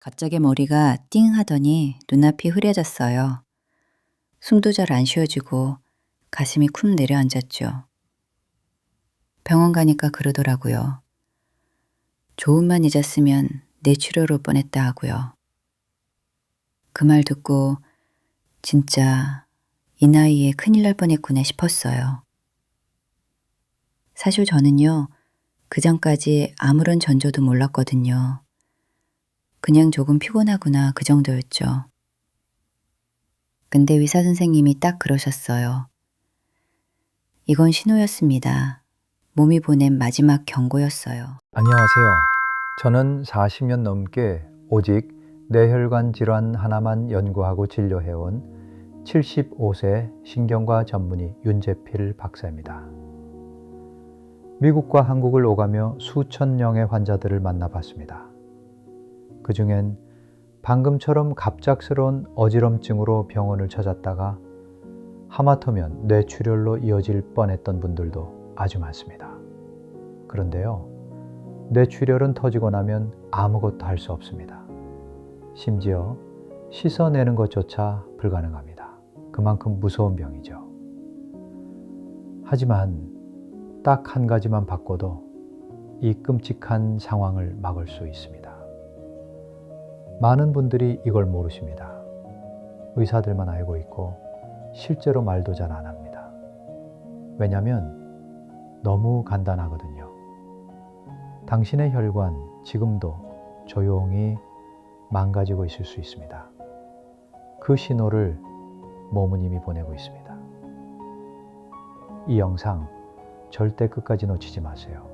갑자기 머리가 띵 하더니 눈앞이 흐려졌어요. 숨도 잘 안 쉬어지고 가슴이 쿵 내려앉았죠. 병원 가니까 그러더라고요. 조금만 잊었으면 뇌출혈 올 뻔했다 하고요. 그 말 듣고 진짜 이 나이에 큰일 날 뻔했구나 싶었어요. 사실 저는요, 그 전까지 아무런 전조도 몰랐거든요. 그냥 조금 피곤하구나 그 정도였죠. 근데 의사 선생님이 딱 그러셨어요. 이건 신호였습니다. 몸이 보낸 마지막 경고였어요. 안녕하세요. 저는 40년 넘게 오직 뇌혈관 질환 하나만 연구하고 진료해온 75세 신경과 전문의 윤재필 박사입니다. 미국과 한국을 오가며 수천 명의 환자들을 만나봤습니다. 그 중엔 방금처럼 갑작스러운 어지럼증으로 병원을 찾았다가 하마터면 뇌출혈로 이어질 뻔했던 분들도 아주 많습니다. 그런데요, 뇌출혈은 터지고 나면 아무것도 할 수 없습니다. 심지어 씻어내는 것조차 불가능합니다. 그만큼 무서운 병이죠. 하지만 딱 한 가지만 바꿔도 이 끔찍한 상황을 막을 수 있습니다. 많은 분들이 이걸 모르십니다. 의사들만 알고 있고 실제로 말도 잘 안 합니다. 왜냐하면 너무 간단하거든요. 당신의 혈관 지금도 조용히 망가지고 있을 수 있습니다. 그 신호를 몸은 이미 보내고 있습니다. 이 영상 절대 끝까지 놓치지 마세요.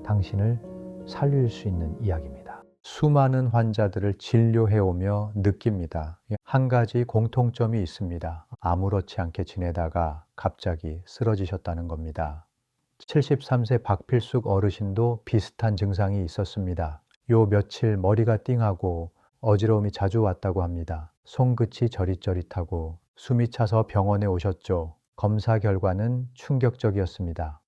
당신을 살릴 수 있는 이야기입니다. 수많은 환자들을 진료해오며 느낍니다. 한 가지 공통점이 있습니다. 아무렇지 않게 지내다가 갑자기 쓰러지셨다는 겁니다. 73세 박필숙 어르신도 비슷한 증상이 있었습니다. 요 며칠 머리가 띵하고 어지러움이 자주 왔다고 합니다. 손끝이 저릿저릿하고 숨이 차서 병원에 오셨죠. 검사 결과는 충격적이었습니다.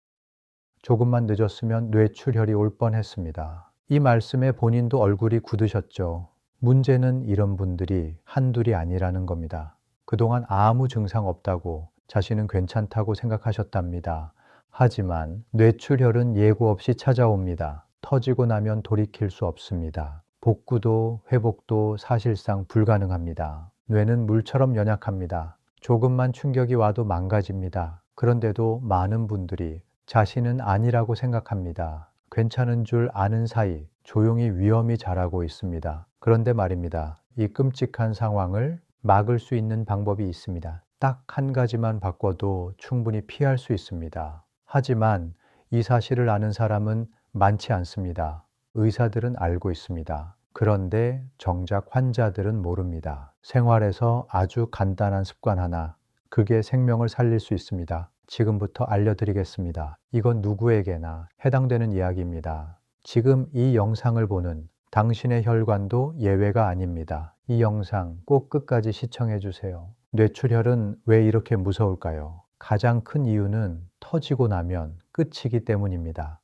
조금만 늦었으면 뇌출혈이 올 뻔했습니다. 이 말씀에 본인도 얼굴이 굳으셨죠. 문제는 이런 분들이 한둘이 아니라는 겁니다. 그동안 아무 증상 없다고 자신은 괜찮다고 생각하셨답니다. 하지만 뇌출혈은 예고 없이 찾아옵니다. 터지고 나면 돌이킬 수 없습니다. 복구도 회복도 사실상 불가능합니다. 뇌는 물처럼 연약합니다. 조금만 충격이 와도 망가집니다. 그런데도 많은 분들이 자신은 아니라고 생각합니다. 괜찮은 줄 아는 사이 조용히 위험이 자라고 있습니다. 그런데 말입니다. 이 끔찍한 상황을 막을 수 있는 방법이 있습니다. 딱 한 가지만 바꿔도 충분히 피할 수 있습니다. 하지만 이 사실을 아는 사람은 많지 않습니다. 의사들은 알고 있습니다. 그런데 정작 환자들은 모릅니다. 생활에서 아주 간단한 습관 하나, 그게 생명을 살릴 수 있습니다. 지금부터 알려드리겠습니다. 이건 누구에게나 해당되는 이야기입니다. 지금 이 영상을 보는 당신의 혈관도 예외가 아닙니다. 이 영상 꼭 끝까지 시청해 주세요. 뇌출혈은 왜 이렇게 무서울까요? 가장 큰 이유는 터지고 나면 끝이기 때문입니다.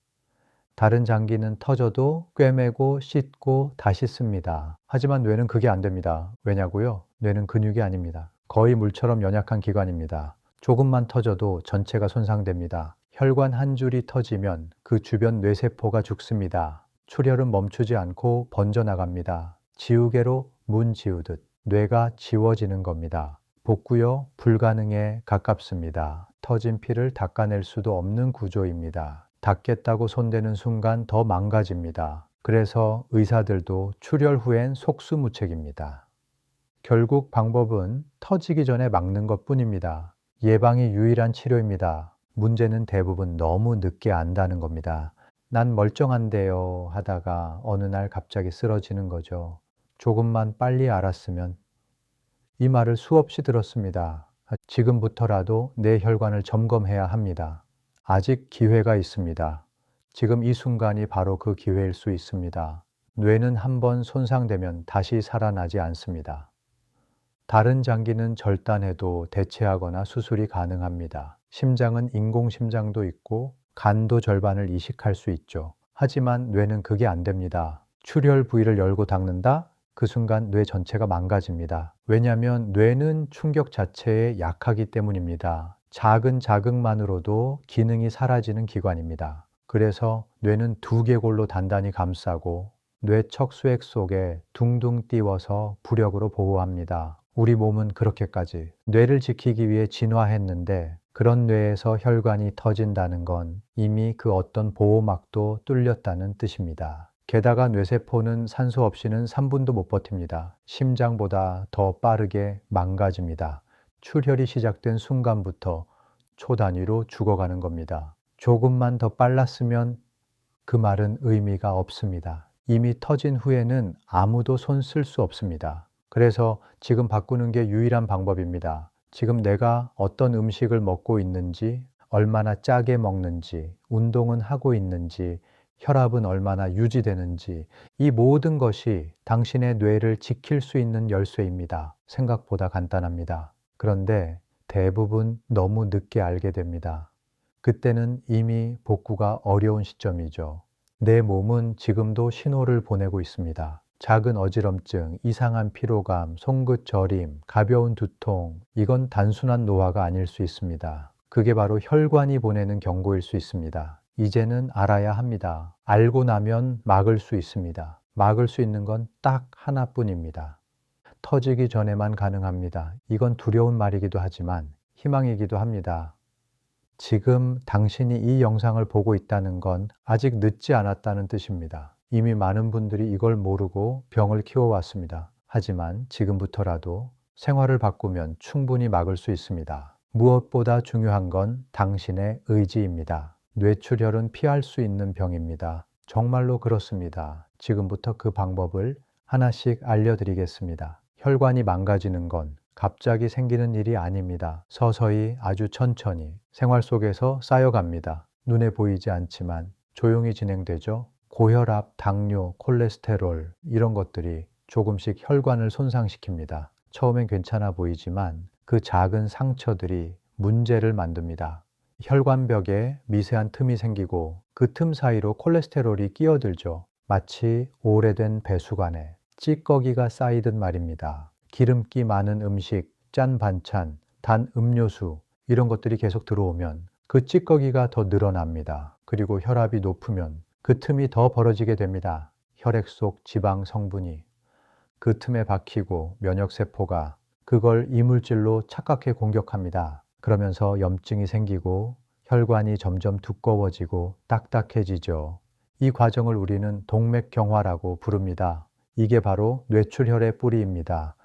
다른 장기는 터져도 꿰매고 씻고 다시 씁니다. 하지만 뇌는 그게 안 됩니다. 왜냐고요? 뇌는 근육이 아닙니다. 거의 물처럼 연약한 기관입니다. 조금만 터져도 전체가 손상됩니다. 혈관 한 줄이 터지면 그 주변 뇌세포가 죽습니다. 출혈은 멈추지 않고 번져나갑니다. 지우개로 문 지우듯 뇌가 지워지는 겁니다. 복구요 불가능에 가깝습니다. 터진 피를 닦아낼 수도 없는 구조입니다. 닦겠다고 손대는 순간 더 망가집니다. 그래서 의사들도 출혈 후엔 속수무책입니다. 결국 방법은 터지기 전에 막는 것뿐입니다. 예방이 유일한 치료입니다. 문제는 대부분 너무 늦게 안다는 겁니다. 난 멀쩡한데요 하다가 어느 날 갑자기 쓰러지는 거죠. 조금만 빨리 알았으면. 이 말을 수없이 들었습니다. 지금부터라도 내 혈관을 점검해야 합니다. 아직 기회가 있습니다. 지금 이 순간이 바로 그 기회일 수 있습니다. 뇌는 한번 손상되면 다시 살아나지 않습니다. 다른 장기는 절단해도 대체하거나 수술이 가능합니다. 심장은 인공심장도 있고 간도 절반을 이식할 수 있죠. 하지만 뇌는 그게 안 됩니다. 출혈 부위를 열고 닦는다? 그 순간 뇌 전체가 망가집니다. 왜냐하면 뇌는 충격 자체에 약하기 때문입니다. 작은 자극만으로도 기능이 사라지는 기관입니다. 그래서 뇌는 두개골로 단단히 감싸고 뇌척 수액 속에 둥둥 띄워서 부력으로 보호합니다. 우리 몸은 그렇게까지 뇌를 지키기 위해 진화했는데 그런 뇌에서 혈관이 터진다는 건 이미 그 어떤 보호막도 뚫렸다는 뜻입니다. 게다가 뇌세포는 산소 없이는 3분도 못 버팁니다. 심장보다 더 빠르게 망가집니다. 출혈이 시작된 순간부터 초 단위로 죽어가는 겁니다. 조금만 더 빨랐으면 그 말은 의미가 없습니다. 이미 터진 후에는 아무도 손 쓸 수 없습니다. 그래서 지금 바꾸는 게 유일한 방법입니다. 지금 내가 어떤 음식을 먹고 있는지, 얼마나 짜게 먹는지, 운동은 하고 있는지, 혈압은 얼마나 유지되는지, 이 모든 것이 당신의 뇌를 지킬 수 있는 열쇠입니다. 생각보다 간단합니다. 그런데 대부분 너무 늦게 알게 됩니다. 그때는 이미 복구가 어려운 시점이죠. 내 몸은 지금도 신호를 보내고 있습니다. 작은 어지럼증, 이상한 피로감, 송긋 저림, 가벼운 두통, 이건 단순한 노화가 아닐 수 있습니다. 그게 바로 혈관이 보내는 경고일 수 있습니다. 이제는 알아야 합니다. 알고 나면 막을 수 있습니다. 막을 수 있는 건 딱 하나뿐입니다. 터지기 전에만 가능합니다. 이건 두려운 말이기도 하지만 희망이기도 합니다. 지금 당신이 이 영상을 보고 있다는 건 아직 늦지 않았다는 뜻입니다. 이미 많은 분들이 이걸 모르고 병을 키워왔습니다. 하지만 지금부터라도 생활을 바꾸면 충분히 막을 수 있습니다. 무엇보다 중요한 건 당신의 의지입니다. 뇌출혈은 피할 수 있는 병입니다. 정말로 그렇습니다. 지금부터 그 방법을 하나씩 알려드리겠습니다. 혈관이 망가지는 건 갑자기 생기는 일이 아닙니다. 서서히 아주 천천히 생활 속에서 쌓여갑니다. 눈에 보이지 않지만 조용히 진행되죠. 고혈압, 당뇨, 콜레스테롤 이런 것들이 조금씩 혈관을 손상시킵니다. 처음엔 괜찮아 보이지만 그 작은 상처들이 문제를 만듭니다. 혈관벽에 미세한 틈이 생기고 그 틈 사이로 콜레스테롤이 끼어들죠. 마치 오래된 배수관에 찌꺼기가 쌓이듯 말입니다. 기름기 많은 음식, 짠 반찬, 단 음료수 이런 것들이 계속 들어오면 그 찌꺼기가 더 늘어납니다. 그리고 혈압이 높으면 그 틈이 더 벌어지게 됩니다. 혈액 속 지방 성분이 그 틈에 박히고 면역세포가 그걸 이물질로 착각해 공격합니다. 그러면서 염증이 생기고 혈관이 점점 두꺼워지고 딱딱해지죠. 이 과정을 우리는 동맥경화라고 부릅니다. 이게 바로 뇌출혈의 뿌리입니다.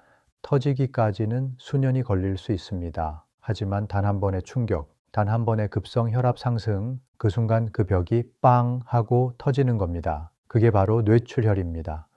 터지기까지는 수년이 걸릴 수 있습니다. 하지만 단 한 번의 충격, 단 한 번의 급성 혈압 상승, 그 순간 그 벽이 빵 하고 터지는 겁니다. 그게 바로 뇌출혈입니다.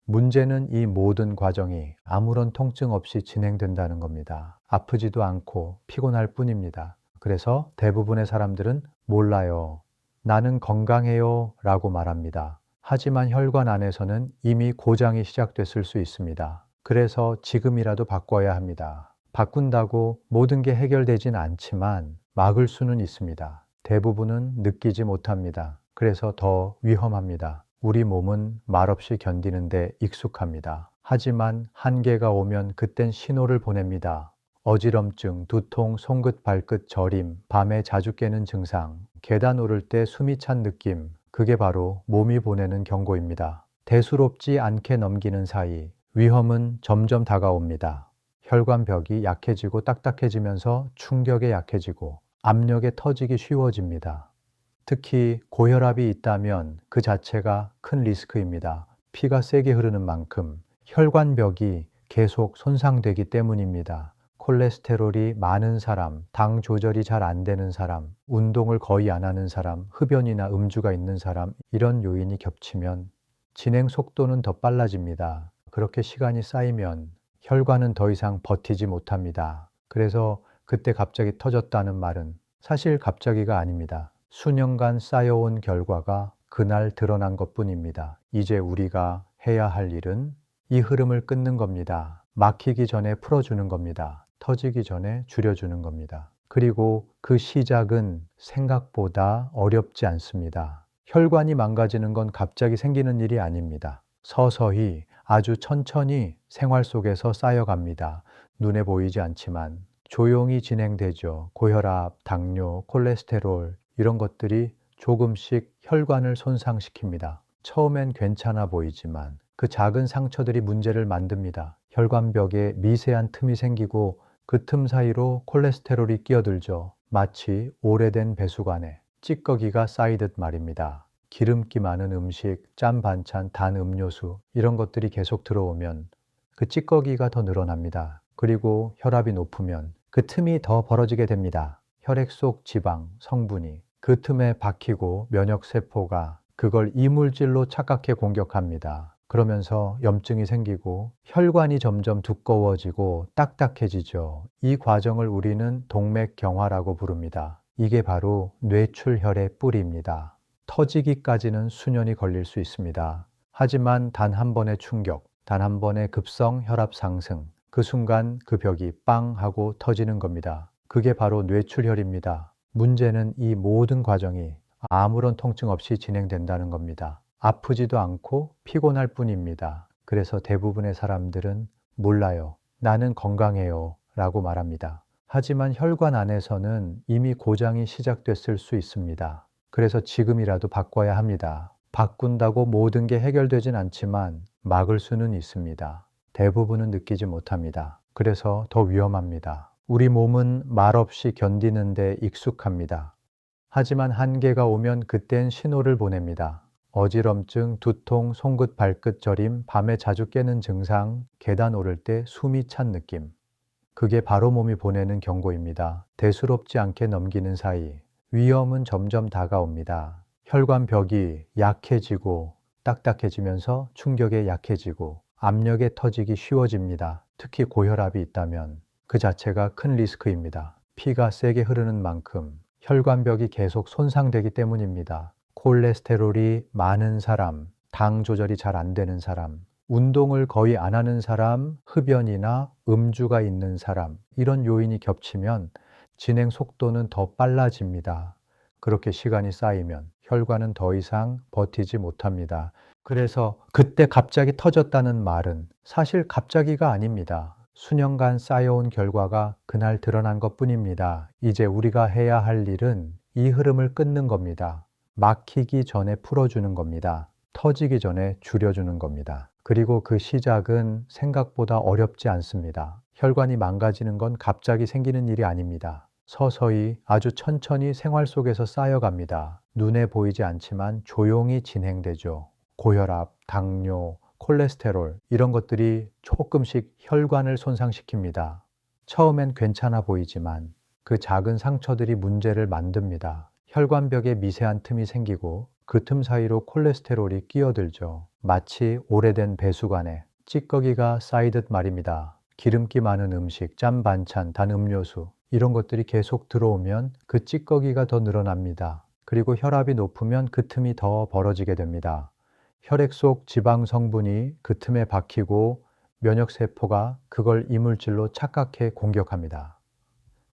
문제는 이 모든 과정이 아무런 통증 없이 진행된다는 겁니다. 아프지도 않고 피곤할 뿐입니다. 그래서 대부분의 사람들은 몰라요. 나는 건강해요 라고 말합니다. 하지만 혈관 안에서는 이미 고장이 시작됐을 수 있습니다. 그래서 지금이라도 바꿔야 합니다. 바꾼다고 모든 게 해결되진 않지만 막을 수는 있습니다. 대부분은 느끼지 못합니다. 그래서 더 위험합니다. 우리 몸은 말없이 견디는데 익숙합니다. 하지만 한계가 오면 그땐 신호를 보냅니다. 어지럼증, 두통, 손끝, 발끝 저림, 밤에 자주 깨는 증상, 계단 오를 때 숨이 찬 느낌, 그게 바로 몸이 보내는 경고입니다. 대수롭지 않게 넘기는 사이 위험은 점점 다가옵니다. 혈관벽이 약해지고 딱딱해지면서 충격에 약해지고 압력에 터지기 쉬워집니다. 특히 고혈압이 있다면 그 자체가 큰 리스크입니다. 피가 세게 흐르는 만큼 혈관벽이 계속 손상되기 때문입니다. 콜레스테롤이 많은 사람, 당 조절이 잘 안 되는 사람, 운동을 거의 안 하는 사람, 흡연이나 음주가 있는 사람, 이런 요인이 겹치면 진행 속도는 더 빨라집니다. 그렇게 시간이 쌓이면 혈관은 더 이상 버티지 못합니다. 그래서 그때 갑자기 터졌다는 말은 사실 갑자기가 아닙니다. 수년간 쌓여온 결과가 그날 드러난 것뿐입니다. 이제 우리가 해야 할 일은 이 흐름을 끊는 겁니다. 막히기 전에 풀어주는 겁니다. 터지기 전에 줄여주는 겁니다. 그리고 그 시작은 생각보다 어렵지 않습니다. 혈관이 망가지는 건 갑자기 생기는 일이 아닙니다. 서서히 아주 천천히 생활 속에서 쌓여갑니다. 눈에 보이지 않지만 조용히 진행되죠. 고혈압, 당뇨, 콜레스테롤 이런 것들이 조금씩 혈관을 손상시킵니다. 처음엔 괜찮아 보이지만 그 작은 상처들이 문제를 만듭니다. 혈관벽에 미세한 틈이 생기고 그 틈 사이로 콜레스테롤이 끼어들죠. 마치 오래된 배수관에 찌꺼기가 쌓이듯 말입니다. 기름기 많은 음식, 짠 반찬, 단 음료수 이런 것들이 계속 들어오면 그 찌꺼기가 더 늘어납니다. 그리고 혈압이 높으면 그 틈이 더 벌어지게 됩니다. 혈액 속 지방, 성분이 그 틈에 박히고 면역세포가 그걸 이물질로 착각해 공격합니다. 그러면서 염증이 생기고 혈관이 점점 두꺼워지고 딱딱해지죠. 이 과정을 우리는 동맥경화라고 부릅니다. 이게 바로 뇌출혈의 뿌리입니다. 터지기까지는 수년이 걸릴 수 있습니다. 하지만 단 한 번의 충격, 단 한 번의 급성 혈압 상승, 그 순간 그 벽이 빵 하고 터지는 겁니다. 그게 바로 뇌출혈입니다. 문제는 이 모든 과정이 아무런 통증 없이 진행된다는 겁니다. 아프지도 않고 피곤할 뿐입니다. 그래서 대부분의 사람들은 몰라요. 나는 건강해요. 라고 말합니다. 하지만 혈관 안에서는 이미 고장이 시작됐을 수 있습니다. 그래서 지금이라도 바꿔야 합니다. 바꾼다고 모든 게 해결되진 않지만 막을 수는 있습니다. 대부분은 느끼지 못합니다. 그래서 더 위험합니다. 우리 몸은 말없이 견디는 데 익숙합니다. 하지만 한계가 오면 그땐 신호를 보냅니다. 어지럼증, 두통, 손끝 발끝 저림, 밤에 자주 깨는 증상, 계단 오를 때 숨이 찬 느낌. 그게 바로 몸이 보내는 경고입니다. 대수롭지 않게 넘기는 사이 위험은 점점 다가옵니다. 혈관벽이 약해지고 딱딱해지면서 충격에 약해지고 압력에 터지기 쉬워집니다. 특히 고혈압이 있다면 그 자체가 큰 리스크입니다. 피가 세게 흐르는 만큼 혈관벽이 계속 손상되기 때문입니다. 콜레스테롤이 많은 사람, 당 조절이 잘 안 되는 사람, 운동을 거의 안 하는 사람, 흡연이나 음주가 있는 사람, 이런 요인이 겹치면 진행 속도는 더 빨라집니다. 그렇게 시간이 쌓이면 혈관은 더 이상 버티지 못합니다. 그래서 그때 갑자기 터졌다는 말은 사실 갑자기가 아닙니다. 수년간 쌓여온 결과가 그날 드러난 것뿐입니다. 이제 우리가 해야 할 일은 이 흐름을 끊는 겁니다. 막히기 전에 풀어주는 겁니다. 터지기 전에 줄여주는 겁니다. 그리고 그 시작은 생각보다 어렵지 않습니다. 혈관이 망가지는 건 갑자기 생기는 일이 아닙니다. 서서히 아주 천천히 생활 속에서 쌓여갑니다. 눈에 보이지 않지만 조용히 진행되죠. 고혈압, 당뇨, 콜레스테롤 이런 것들이 조금씩 혈관을 손상시킵니다. 처음엔 괜찮아 보이지만 그 작은 상처들이 문제를 만듭니다. 혈관벽에 미세한 틈이 생기고 그 틈 사이로 콜레스테롤이 끼어들죠. 마치 오래된 배수관에 찌꺼기가 쌓이듯 말입니다. 기름기 많은 음식, 짠 반찬, 단 음료수 이런 것들이 계속 들어오면 그 찌꺼기가 더 늘어납니다. 그리고 혈압이 높으면 그 틈이 더 벌어지게 됩니다. 혈액 속 지방 성분이 그 틈에 박히고 면역세포가 그걸 이물질로 착각해 공격합니다.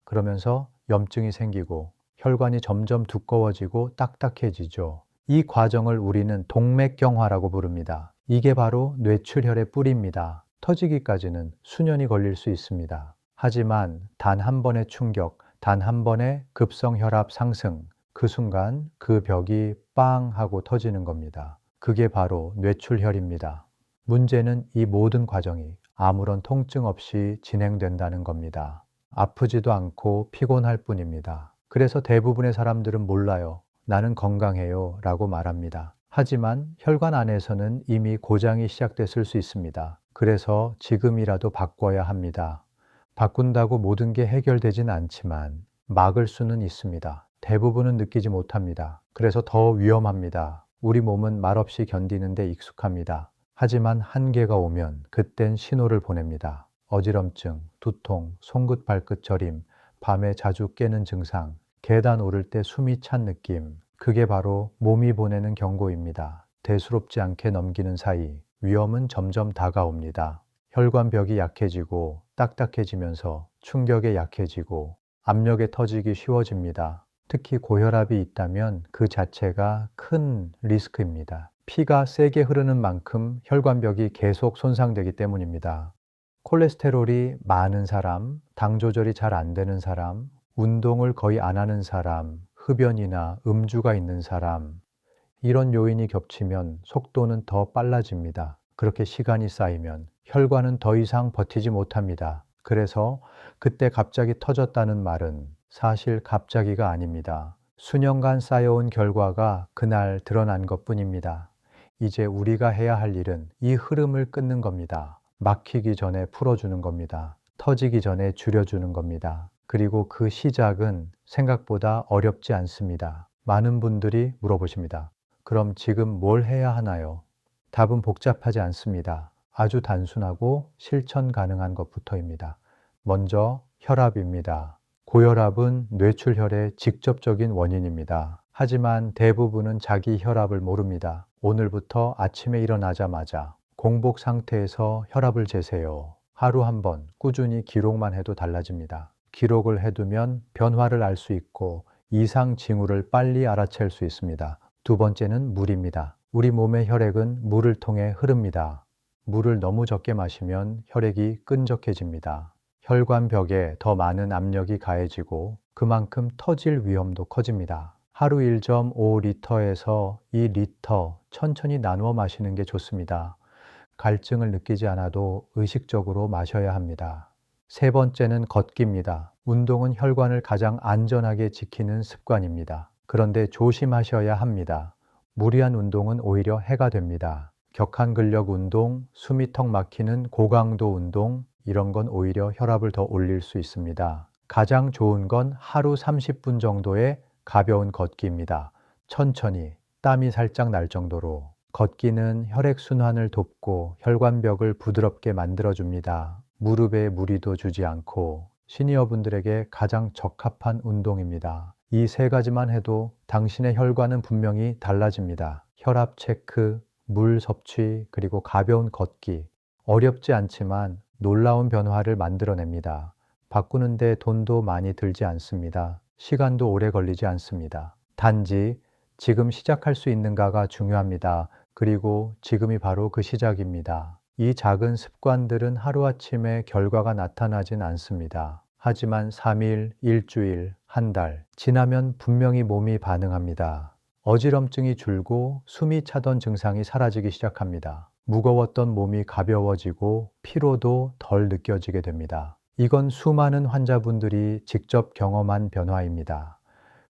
그러면서 염증이 생기고 혈관이 점점 두꺼워지고 딱딱해지죠. 이 과정을 우리는 동맥경화라고 부릅니다. 이게 바로 뇌출혈의 뿌리입니다. 터지기까지는 수년이 걸릴 수 있습니다. 하지만 단 한 번의 충격, 단 한 번의 급성 혈압 상승, 그 순간 그 벽이 빵 하고 터지는 겁니다. 그게 바로 뇌출혈입니다. 문제는 이 모든 과정이 아무런 통증 없이 진행된다는 겁니다. 아프지도 않고 피곤할 뿐입니다. 그래서 대부분의 사람들은 몰라요. 나는 건강해요 라고 말합니다. 하지만 혈관 안에서는 이미 고장이 시작됐을 수 있습니다. 그래서 지금이라도 바꿔야 합니다. 바꾼다고 모든 게 해결되진 않지만 막을 수는 있습니다. 대부분은 느끼지 못합니다. 그래서 더 위험합니다. 우리 몸은 말없이 견디는 데 익숙합니다. 하지만 한계가 오면 그땐 신호를 보냅니다. 어지럼증, 두통, 손끝 발끝 저림, 밤에 자주 깨는 증상, 계단 오를 때 숨이 찬 느낌, 그게 바로 몸이 보내는 경고입니다. 대수롭지 않게 넘기는 사이 위험은 점점 다가옵니다. 혈관벽이 약해지고 딱딱해지면서 충격에 약해지고 압력에 터지기 쉬워집니다. 특히 고혈압이 있다면 그 자체가 큰 리스크입니다. 피가 세게 흐르는 만큼 혈관벽이 계속 손상되기 때문입니다. 콜레스테롤이 많은 사람, 당 조절이 잘 안 되는 사람, 운동을 거의 안 하는 사람, 흡연이나 음주가 있는 사람, 이런 요인이 겹치면 속도는 더 빨라집니다. 그렇게 시간이 쌓이면 혈관은 더 이상 버티지 못합니다. 그래서 그때 갑자기 터졌다는 말은 사실 갑자기가 아닙니다. 수년간 쌓여온 결과가 그날 드러난 것뿐입니다. 이제 우리가 해야 할 일은 이 흐름을 끊는 겁니다. 막히기 전에 풀어주는 겁니다. 터지기 전에 줄여주는 겁니다. 그리고 그 시작은 생각보다 어렵지 않습니다. 많은 분들이 물어보십니다. 그럼 지금 뭘 해야 하나요? 답은 복잡하지 않습니다. 아주 단순하고 실천 가능한 것부터입니다. 먼저 혈압입니다. 고혈압은 뇌출혈의 직접적인 원인입니다. 하지만 대부분은 자기 혈압을 모릅니다. 오늘부터 아침에 일어나자마자 공복 상태에서 혈압을 재세요. 하루 한 번 꾸준히 기록만 해도 달라집니다. 기록을 해두면 변화를 알 수 있고 이상 징후를 빨리 알아챌 수 있습니다. 두 번째는 물입니다. 우리 몸의 혈액은 물을 통해 흐릅니다. 물을 너무 적게 마시면 혈액이 끈적해집니다. 혈관벽에 더 많은 압력이 가해지고 그만큼 터질 위험도 커집니다. 하루 1.5리터에서 2리터 천천히 나누어 마시는 게 좋습니다. 갈증을 느끼지 않아도 의식적으로 마셔야 합니다. 세 번째는 걷기입니다. 운동은 혈관을 가장 안전하게 지키는 습관입니다. 그런데 조심하셔야 합니다. 무리한 운동은 오히려 해가 됩니다. 격한 근력 운동, 숨이 턱 막히는 고강도 운동, 이런 건 오히려 혈압을 더 올릴 수 있습니다. 가장 좋은 건 하루 30분 정도의 가벼운 걷기입니다. 천천히, 땀이 살짝 날 정도로. 걷기는 혈액순환을 돕고 혈관벽을 부드럽게 만들어줍니다. 무릎에 무리도 주지 않고 시니어분들에게 가장 적합한 운동입니다. 이 세 가지만 해도 당신의 혈관은 분명히 달라집니다. 혈압 체크, 물 섭취, 그리고 가벼운 걷기. 어렵지 않지만 놀라운 변화를 만들어냅니다. 바꾸는데 돈도 많이 들지 않습니다. 시간도 오래 걸리지 않습니다. 단지 지금 시작할 수 있는가가 중요합니다. 그리고 지금이 바로 그 시작입니다. 이 작은 습관들은 하루아침에 결과가 나타나진 않습니다. 하지만 3일, 일주일, 한 달 지나면 분명히 몸이 반응합니다. 어지럼증이 줄고 숨이 차던 증상이 사라지기 시작합니다. 무거웠던 몸이 가벼워지고 피로도 덜 느껴지게 됩니다. 이건 수많은 환자분들이 직접 경험한 변화입니다.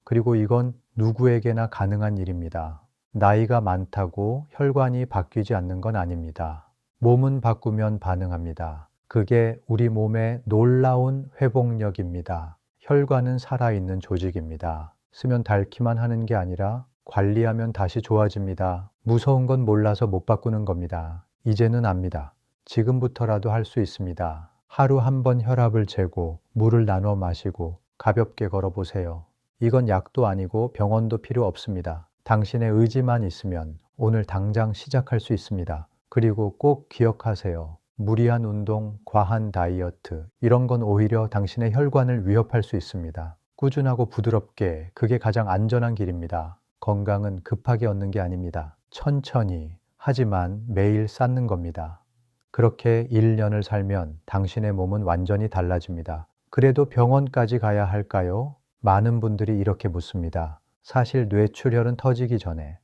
그리고 이건 누구에게나 가능한 일입니다. 나이가 많다고 혈관이 바뀌지 않는 건 아닙니다. 몸은 바꾸면 반응합니다. 그게 우리 몸의 놀라운 회복력입니다. 혈관은 살아있는 조직입니다. 쓰면 닳기만 하는 게 아니라 관리하면 다시 좋아집니다. 무서운 건 몰라서 못 바꾸는 겁니다. 이제는 압니다. 지금부터라도 할 수 있습니다. 하루 한 번 혈압을 재고 물을 나눠 마시고 가볍게 걸어보세요. 이건 약도 아니고 병원도 필요 없습니다. 당신의 의지만 있으면 오늘 당장 시작할 수 있습니다. 그리고 꼭 기억하세요. 무리한 운동, 과한 다이어트, 이런 건 오히려 당신의 혈관을 위협할 수 있습니다. 꾸준하고 부드럽게, 그게 가장 안전한 길입니다. 건강은 급하게 얻는 게 아닙니다. 천천히, 하지만 매일 쌓는 겁니다. 그렇게 1년을 살면 당신의 몸은 완전히 달라집니다. 그래도 병원까지 가야 할까요? 많은 분들이 이렇게 묻습니다. 사실 뇌출혈은 터지기 전에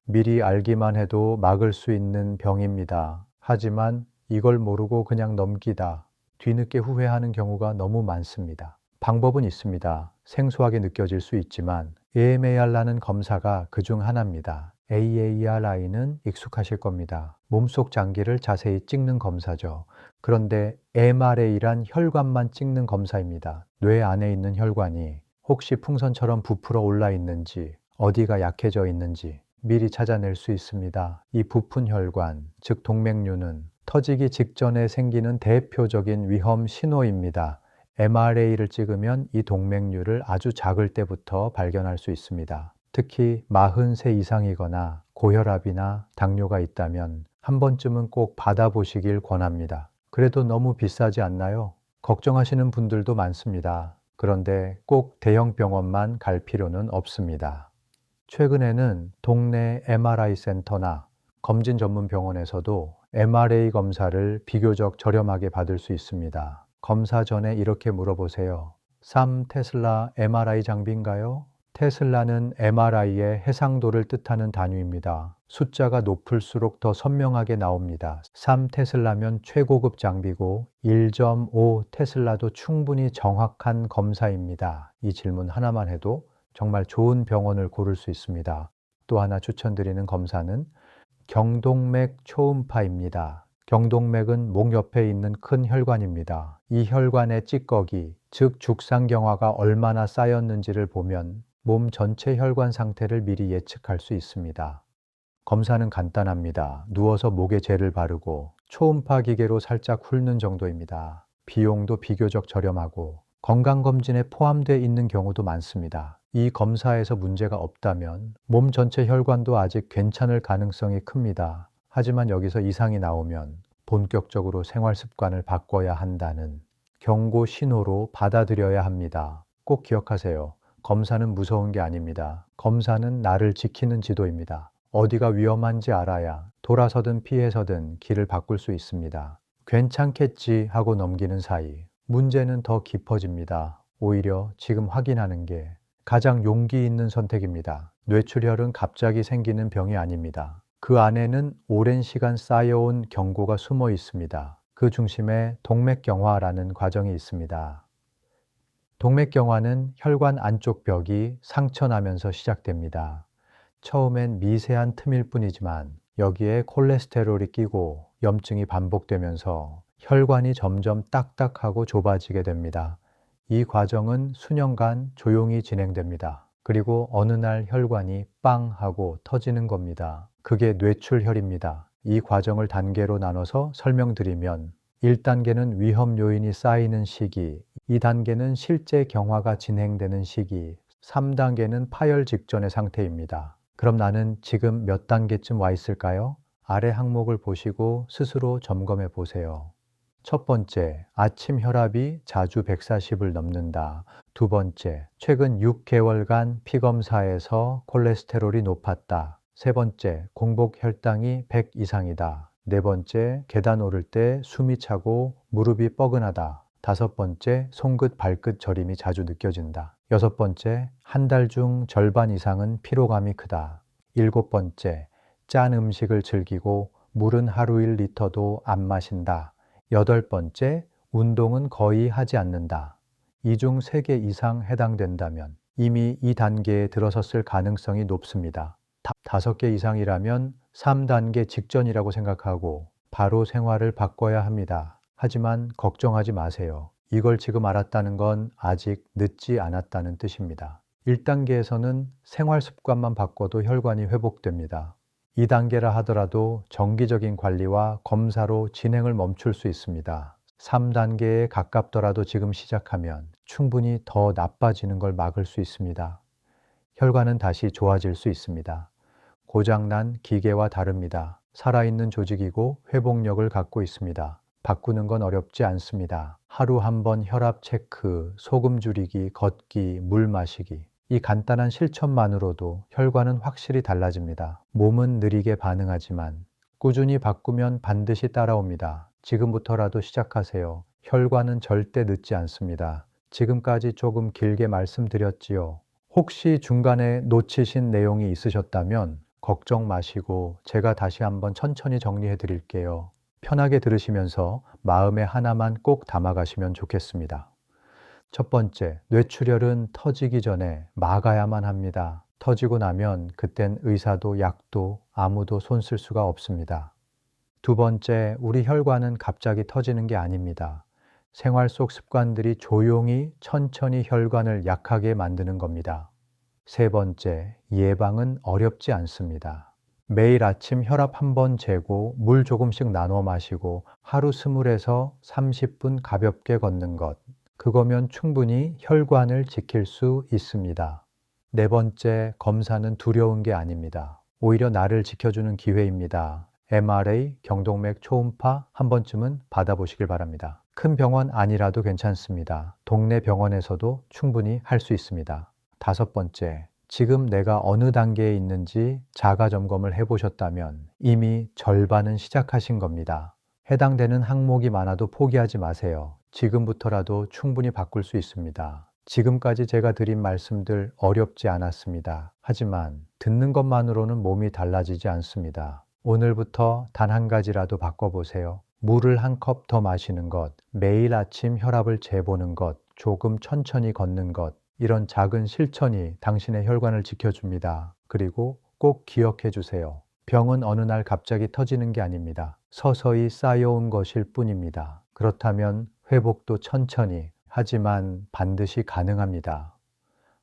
미리 알기만 해도 막을 수 있는 병입니다. 하지만 이걸 모르고 그냥 넘기다 뒤늦게 후회하는 경우가 너무 많습니다. 방법은 있습니다. 생소하게 느껴질 수 있지만 AMAR라는 검사가 그중 하나입니다. AARI는 익숙하실 겁니다. 몸속 장기를 자세히 찍는 검사죠. 그런데 MRA란 혈관만 찍는 검사입니다. 뇌 안에 있는 혈관이 혹시 풍선처럼 부풀어 올라 있는지, 어디가 약해져 있는지 미리 찾아낼 수 있습니다. 이 부푼 혈관, 즉 동맥류는 터지기 직전에 생기는 대표적인 위험 신호입니다. MRA를 찍으면 이 동맥류를 아주 작을 때부터 발견할 수 있습니다. 특히 40세 이상이거나 고혈압이나 당뇨가 있다면 한 번쯤은 꼭 받아보시길 권합니다. 그래도 너무 비싸지 않나요? 걱정하시는 분들도 많습니다. 그런데 꼭 대형 병원만 갈 필요는 없습니다. 최근에는 동네 MRI 센터나 검진 전문 병원에서도 MRA 검사를 비교적 저렴하게 받을 수 있습니다. 검사 전에 이렇게 물어보세요. 3 테슬라 MRI 장비인가요? 테슬라는 MRI의 해상도를 뜻하는 단위입니다. 숫자가 높을수록 더 선명하게 나옵니다. 3 테슬라면 최고급 장비고 1.5 테슬라도 충분히 정확한 검사입니다. 이 질문 하나만 해도 정말 좋은 병원을 고를 수 있습니다. 또 하나 추천드리는 검사는 경동맥 초음파입니다. 경동맥은 목 옆에 있는 큰 혈관입니다. 이 혈관의 찌꺼기, 즉 죽상경화가 얼마나 쌓였는지를 보면 몸 전체 혈관 상태를 미리 예측할 수 있습니다. 검사는 간단합니다. 누워서 목에 젤을 바르고 초음파 기계로 살짝 훑는 정도입니다. 비용도 비교적 저렴하고 건강검진에 포함되어 있는 경우도 많습니다. 이 검사에서 문제가 없다면 몸 전체 혈관도 아직 괜찮을 가능성이 큽니다. 하지만 여기서 이상이 나오면 본격적으로 생활 습관을 바꿔야 한다는 경고 신호로 받아들여야 합니다. 꼭 기억하세요. 검사는 무서운 게 아닙니다. 검사는 나를 지키는 지도입니다. 어디가 위험한지 알아야 돌아서든 피해서든 길을 바꿀 수 있습니다. 괜찮겠지 하고 넘기는 사이 문제는 더 깊어집니다. 오히려 지금 확인하는 게 가장 용기 있는 선택입니다. 뇌출혈은 갑자기 생기는 병이 아닙니다. 그 안에는 오랜 시간 쌓여온 경고가 숨어 있습니다. 그 중심에 동맥경화라는 과정이 있습니다. 동맥경화는 혈관 안쪽 벽이 상처나면서 시작됩니다. 처음엔 미세한 틈일 뿐이지만 여기에 콜레스테롤이 끼고 염증이 반복되면서 혈관이 점점 딱딱하고 좁아지게 됩니다. 이 과정은 수년간 조용히 진행됩니다. 그리고 어느 날 혈관이 빵 하고 터지는 겁니다. 그게 뇌출혈입니다. 이 과정을 단계로 나눠서 설명드리면 1단계는 위험 요인이 쌓이는 시기, 2단계는 실제 경화가 진행되는 시기, 3단계는 파열 직전의 상태입니다. 그럼 나는 지금 몇 단계쯤 와 있을까요? 아래 항목을 보시고 스스로 점검해 보세요. 첫 번째, 아침 혈압이 자주 140을 넘는다. 두 번째, 최근 6개월간 피검사에서 콜레스테롤이 높았다. 세 번째, 공복 혈당이 100 이상이다. 네 번째, 계단 오를 때 숨이 차고 무릎이 뻐근하다. 다섯 번째, 손끝 발끝 저림이 자주 느껴진다. 여섯 번째, 한 달 중 절반 이상은 피로감이 크다. 일곱 번째, 짠 음식을 즐기고 물은 하루 1리터도 안 마신다. 여덟 번째, 운동은 거의 하지 않는다. 이 중 3개 이상 해당된다면 이미 이 단계에 들어섰을 가능성이 높습니다. 5개 이상이라면 3단계 직전이라고 생각하고 바로 생활을 바꿔야 합니다. 하지만 걱정하지 마세요. 이걸 지금 알았다는 건 아직 늦지 않았다는 뜻입니다. 1단계에서는 생활 습관만 바꿔도 혈관이 회복됩니다. 2단계라 하더라도 정기적인 관리와 검사로 진행을 멈출 수 있습니다. 3단계에 가깝더라도 지금 시작하면 충분히 더 나빠지는 걸 막을 수 있습니다. 혈관은 다시 좋아질 수 있습니다. 고장난 기계와 다릅니다. 살아있는 조직이고 회복력을 갖고 있습니다. 바꾸는 건 어렵지 않습니다. 하루 한 번 혈압 체크, 소금 줄이기, 걷기, 물 마시기. 이 간단한 실천만으로도 혈관은 확실히 달라집니다. 몸은 느리게 반응하지만 꾸준히 바꾸면 반드시 따라옵니다. 지금부터라도 시작하세요. 혈관은 절대 늦지 않습니다. 지금까지 조금 길게 말씀드렸지요. 혹시 중간에 놓치신 내용이 있으셨다면 걱정 마시고 제가 다시 한번 천천히 정리해 드릴게요. 편하게 들으시면서 마음에 하나만 꼭 담아가시면 좋겠습니다. 첫 번째, 뇌출혈은 터지기 전에 막아야만 합니다. 터지고 나면 그땐 의사도 약도 아무도 손쓸 수가 없습니다. 두 번째, 우리 혈관은 갑자기 터지는 게 아닙니다. 생활 속 습관들이 조용히 천천히 혈관을 약하게 만드는 겁니다. 세 번째, 예방은 어렵지 않습니다. 매일 아침 혈압 한 번 재고 물 조금씩 나눠 마시고 하루 20에서 30분 가볍게 걷는 것. 그거면 충분히 혈관을 지킬 수 있습니다. 네 번째, 검사는 두려운 게 아닙니다. 오히려 나를 지켜주는 기회입니다. MRA, 경동맥 초음파 한 번쯤은 받아보시길 바랍니다. 큰 병원 아니라도 괜찮습니다. 동네 병원에서도 충분히 할 수 있습니다. 다섯 번째, 지금 내가 어느 단계에 있는지 자가 점검을 해보셨다면 이미 절반은 시작하신 겁니다. 해당되는 항목이 많아도 포기하지 마세요. 지금부터라도 충분히 바꿀 수 있습니다. 지금까지 제가 드린 말씀들 어렵지 않았습니다. 하지만 듣는 것만으로는 몸이 달라지지 않습니다. 오늘부터 단 한 가지라도 바꿔보세요. 물을 한 컵 더 마시는 것, 매일 아침 혈압을 재보는 것, 조금 천천히 걷는 것, 이런 작은 실천이 당신의 혈관을 지켜줍니다. 그리고 꼭 기억해 주세요. 병은 어느 날 갑자기 터지는 게 아닙니다. 서서히 쌓여온 것일 뿐입니다. 그렇다면 회복도 천천히, 하지만 반드시 가능합니다.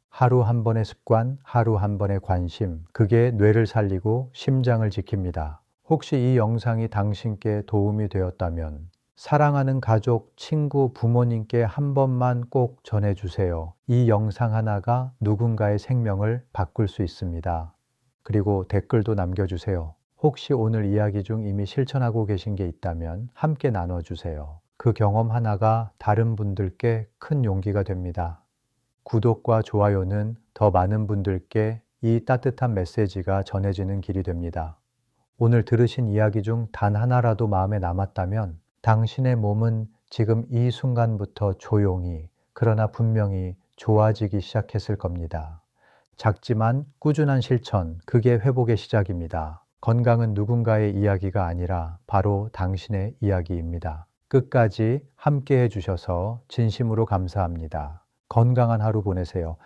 하루 한 번의 습관, 하루 한 번의 관심, 그게 뇌를 살리고 심장을 지킵니다. 혹시 이 영상이 당신께 도움이 되었다면 사랑하는 가족, 친구, 부모님께 한 번만 꼭 전해주세요. 이 영상 하나가 누군가의 생명을 바꿀 수 있습니다. 그리고 댓글도 남겨주세요. 혹시 오늘 이야기 중 이미 실천하고 계신 게 있다면 함께 나눠주세요. 그 경험 하나가 다른 분들께 큰 용기가 됩니다. 구독과 좋아요는 더 많은 분들께 이 따뜻한 메시지가 전해지는 길이 됩니다. 오늘 들으신 이야기 중 단 하나라도 마음에 남았다면 당신의 몸은 지금 이 순간부터 조용히, 그러나 분명히 좋아지기 시작했을 겁니다. 작지만 꾸준한 실천, 그게 회복의 시작입니다. 건강은 누군가의 이야기가 아니라 바로 당신의 이야기입니다. 끝까지 함께 해주셔서 진심으로 감사합니다. 건강한 하루 보내세요.